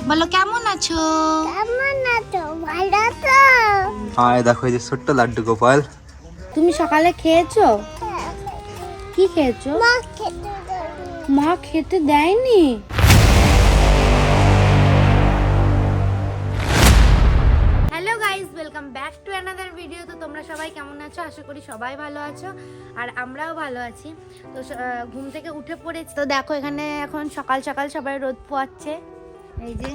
বলো কেমন আছো? ভালো তো? হ্যাঁ দেখো এই যে ছোট্ট লাড্ডু গোপাল। তুমি সকালে খেয়েছো? কি খেয়েছো? মা খেতে দেয়নি? Hello guys, welcome back to another video. তো তোমরা সবাই কেমন আছো? আশা করি সবাই ভালো আছো আর আমরাও ভালো আছি। তো ঘুম থেকে উঠে পড়েছি। তো দেখো এখানে এখন সকাল সকাল সবাই রোদ পোয়াচ্ছে। এই যে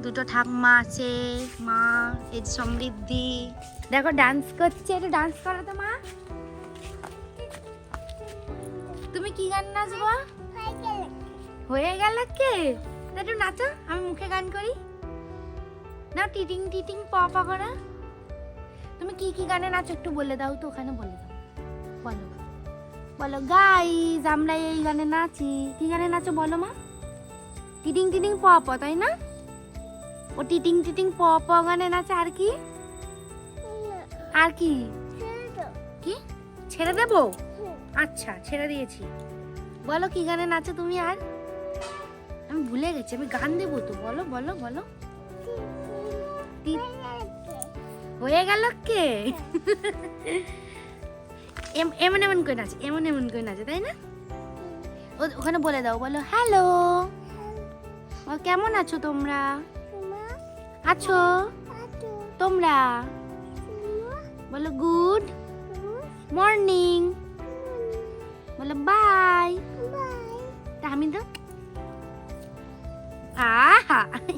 দুটো ঠাকমা আছে, মা, এই যে সমৃদ্ধি দেখো ডান্স করছে। একটু ডান্স করো তো মা। তুমি কি গান নাচবো? হয়ে গেল কে? একটু নাচো, আমি মুখে গান করি না। টিটিং টিটিং পপা করা। তুমি কি কি গানে নাচো একটু বলে দাও তো, ওখানে বলে দাও। বলো বলো গাইস, আমরা এই গানে নাচি। কি গানে নাচো বলো মা? টিটিং টিটিং পপা, তাই না? ও টিটিং টিটিং পপা গানে নাচে। আর কি আর কি কি ছেড়ে দেবো? আচ্ছা ছেড়ে দিয়েছি। বলো কি গানে নাচো তুমি? আর আমি ভুলে গেছি, আমি গান দেবো তো। বলো বলো বলো। হয়ে গেল কে? এমন এমন করে নাচে, এমন এমন করে নাচে, তাই না? ওখানে বলে দাও, বলো হ্যালো, কেমন আছো তোমরা? আছো তোমরা? বলো গুড মর্নিং। বলো বাই। তা আমি তো আহা হাই।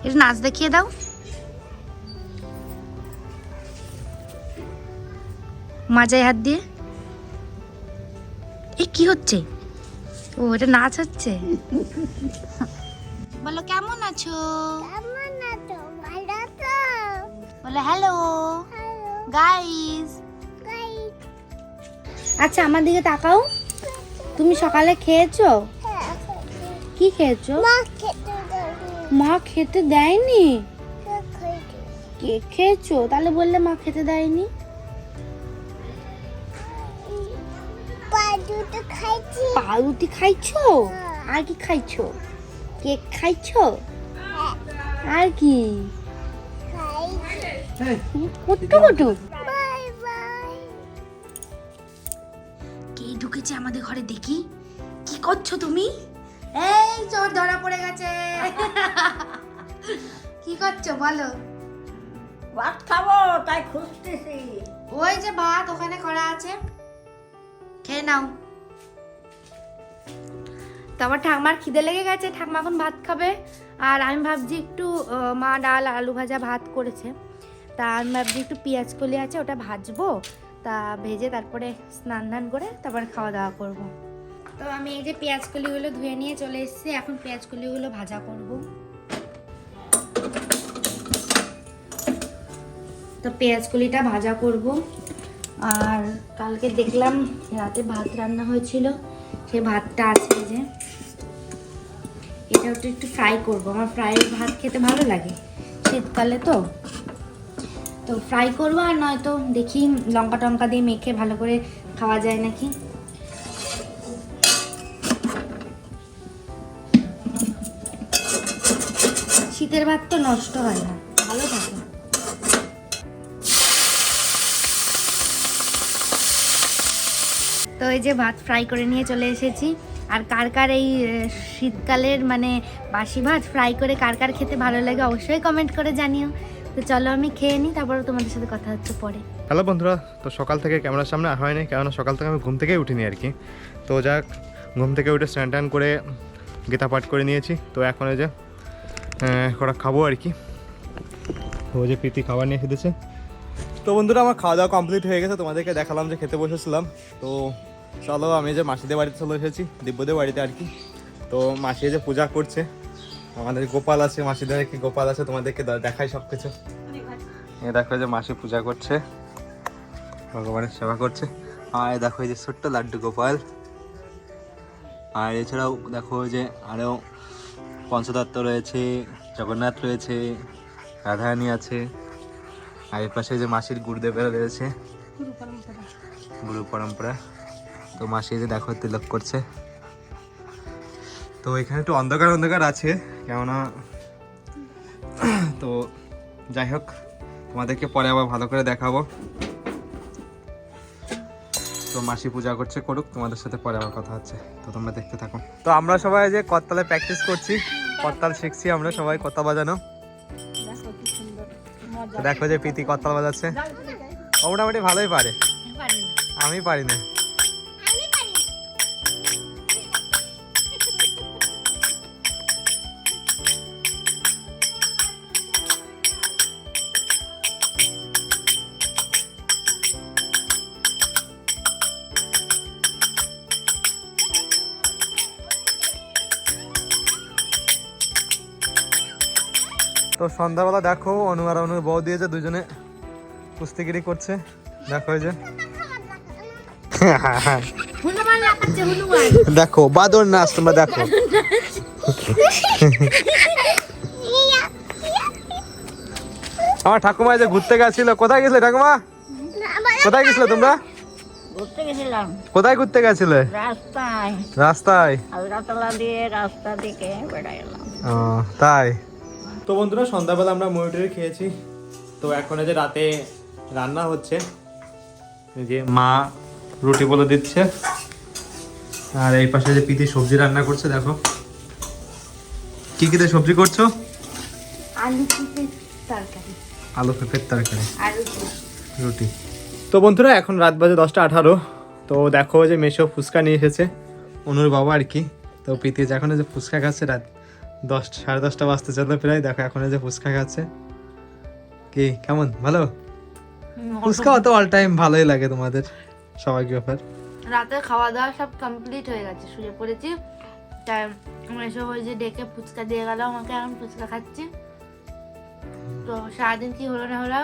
একটু নাচ দেখিয়ে দাও। মাজায় হাত দিয়ে। এ কি হচ্ছে? ও এটা নাচ হচ্ছে। বলো কেমন আছো? ভালো তো? বলো হ্যালো গাইস। আচ্ছা আমার দিকে তাকাও। তুমি সকালে খেয়েছো? কি খেয়েছো? মা খেতে দেয়নি? কেক খেয়েছো? তাহলে বললে মা খেতে দেয়নি। পাউরুটি খাইছো? আর কি খাইছো? কেক খাইছো? আর কি? কুট্টু কুট্টু কে ঢুকেছে আমাদের ঘরে? দেখি কি করছো তুমি? এই চোর ধরা পড়ে গেছে। কি করছো বলো? ভাত খাবো তাই খুঁজতেছি। ওই যে ভাত ওখানে করা আছে, খেয়ে নাও। তো আমার ঠাকমার খিদে লেগে গেছে, ঠাকমা এখন ভাত খাবে। আর আমি ভাবছি একটু মা ডাল আলু ভাজা ভাত করেছে, তা আমি ভাবছি একটু পেঁয়াজ কলি আছে ওটা ভাজবো, তা ভেজে তারপরে স্নান ধান করে তারপরে খাওয়া দাওয়া করব। তো আমি এই যে পেঁয়াজ কলিগুলো ধুয়ে নিয়ে চলে এসেছি, এখন পেঁয়াজ কলিগুলো ভাজা করব। তো পেঁয়াজ কলিটা ভাজা করব। আর কালকে দেখলাম রাতে ভাত রান্না হয়েছিল, সেই ভাতটা আছে যে এটা একটু ফ্রাই করব। আমার ফ্রাই ভাত খেতে ভালো লাগে শীতকালে, তো ফ্রাই করবো। আর নয়তো দেখি লঙ্কা টঙ্কা দিয়ে মেখে ভালো করে খাওয়া যায় নাকি। শীতের ভাত তো নষ্ট হয় না, ভালো থাকে। তো এই যে ভাত ফ্রাই করে নিয়ে চলে এসেছি। আর কার কার এই শীতকালের মানে বাসি ভাত ফ্রাই করে কার কার খেতে ভালো লাগে অবশ্যই কমেন্ট করে জানিও। তো চলো আমি খেয়ে নিই, তারপরে তোমাদের সাথে কথা হচ্ছে পরে। হ্যালো বন্ধুরা, তো সকাল থেকে ক্যামেরার সামনে হয়নি, কেননা সকাল থেকে আমি ঘুম থেকেই উঠিনি আর কি। তো যাক, ঘুম থেকে উঠে স্নান টান করে গীতা পাঠ করে নিয়েছি। তো এখন এই যে ওরা খাবো আর কি। তো ওই যে প্রীতি খাবার নিয়ে খেতেছে। তো বন্ধুরা আমার খাওয়া দাওয়া কমপ্লিট হয়ে গেছে, তোমাদেরকে দেখালাম যে খেতে বসেছিলাম। তো চলো আমি যে মাসিদের বাড়িতে চলে এসেছি, দিব্যদের বাড়িতে আর কি। তো মাসি যে পূজা করছে, আমাদের গোপাল আছে, মাসিদের কি গোপাল আছে তোমাদেরকে দেখাই সব কিছু। দেখো যে মাসি পূজা করছে। ভগবানের সেবা করছে। আর দেখো এই যে ছোট্ট লাড্ডু গোপাল। আর এছাড়াও দেখো যে আরও পঞ্চতত্ত্ব রয়েছে, জগন্নাথ রয়েছে, রাধারানী আছে। আর এর পাশে যে মাসির গুরুদেবেরা রয়েছে, গুরু পরম্পরা। তো মাসি যে দেখো তিলক করছে। তো এখানে একটু অন্ধকার অন্ধকার আছে কেননা, তো যাই হোক তোমাদেরকে পরে আবার ভালো করে দেখাবো। তো মাসি পূজা করছে, করুক, তোমাদের সাথে পরে আবার কথা হচ্ছে। তো তোমরা দেখতে থাকো। তো আমরা সবাই যে করতালে প্র্যাকটিস করছি, করতাল শিখছি আমরা সবাই, করতাল বাজানো। তো দেখো যে প্রীতি করতাল বাজাচ্ছে, ও মোটামুটি ভালোই পারে, আমি পারি না। তো সন্ধ্যাবেলা দেখো অনু আর অনুর বউ দিয়েছে, দুজনে কুস্তিগিরি করছে। দেখো এই যে দেখো বাদর নাচ, তোমরা দেখো। আমার ঠাকুমা যে ঘুরতে গেছিল, কোথায় গেছিলে ঠাকুমা? কোথায় গেছিলে তোমরা? ঘুরতে গেছিলাম। কোথায় ঘুরতে গেছিলে? রাস্তায়। রাস্তায়? আলগাতলা দিয়ে রাস্তা দিকে বেড়াই এলাম। ও তাই। তো বন্ধুরা সন্ধ্যাবেলা আমরা মুড়ি খেয়েছি। তো এখন এই যে রাতে রান্না হচ্ছে, এই যে মা রুটি বলে দিচ্ছে, আর এই পাশে যে পিতি সবজি রান্না করছে। দেখো কি কি দিয়ে সবজি করছো? আলু পেঁপের তরকারি, আলু পেঁপের তরকারি আর রুটি। তো বন্ধুরা এখন রাত বাজে 10:18। তো দেখো যে মেশো ফুচকা নিয়ে এসেছে, অনুর বাবা আর কি। তো প্রীতি এখন যে ফুচকা খাচ্ছে, রাত 10, 10:30 বাজতে চলো প্রায়। দেখো এখন যে ফুচকা খাচ্ছে। কি কেমন, ভালো? ফুচকা তো অল টাইম ভালোই লাগে তোমাদের সবাইকে ব্যাপার। রাতে খাওয়া দাওয়া সব কমপ্লিট হয়ে গেছে, শুয়ে পড়েছি। তাই আমার এসব ওই যে ডেকে ফুচকা দিয়ে গেল আমাকে, এখন ফুচকা খাচ্ছি। তো সারাদিন কি হলো না হলো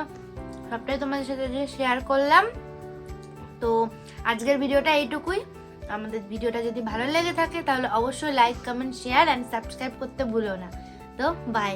সবটাই তোমাদের সাথে শেয়ার করলাম। তো আজকের ভিডিওটা এইটুকুই। আমাদের ভিডিওটা যদি ভালো লেগে থাকে তাহলে অবশ্যই like, comment, share and subscribe করতে ভুলো না। তো বাই।